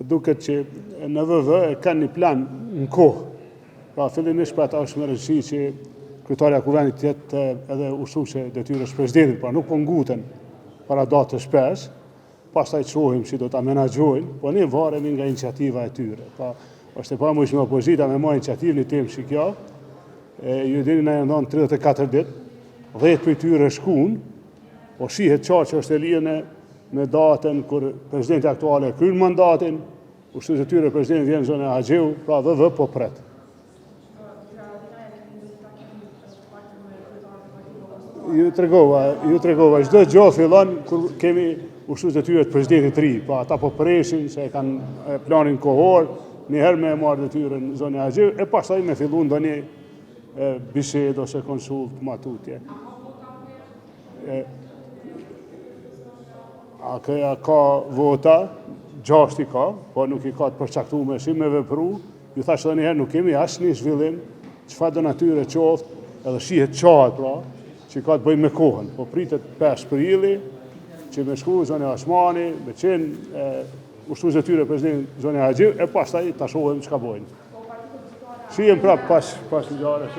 duket që në VV e kanë një plan në kohë. Pra fillimisht për ata është më rëndësi që kryetarja e Kuvendit të jetë edhe ushtruese detyrës presidentit, pra nuk po nguten para datës 5, pastaj çohim si do ta menaxhojnë, po ne varemi nga iniciativa e tyre. Pra është e pamundshme opozita me marrë iniciativë në temë si kjo. Ju dini na janë dhënë 34 ditë, 10 prej tyre shkuan, po shihet qartë që është e lidhur me datën kur presidenti aktuale kryen mandatin, ushtruesi i tyre presidenti vjen zonë Haxhiu, pra VV po pret. Ju tregova, çdo gjë fillon kur kemi ushtrues të tyre të presidentit të ri, pa ata po preshin se e kanë planin kohor, njëherë me marrë detyrën në zonë Haxhiu, e pastaj me fillu ndonjë bisedë ose konsult matutje. Ka vota, 6 i ka, po nuk i ka të përcaktuar si me vepru. Ju thash edhe njëherë nuk kemi asnjë zhvillim, çfarë do natyre qoftë, edhe shihet qartë pra, që ka të bëjë me kohën. Po pritet 5 prilli, që me shku zonë Osmani, me qenë ushtrues e tyre president zonë Haxhiu, e pastaj ta shohim çka bojnë. Shihem prapë pas ngjarjes.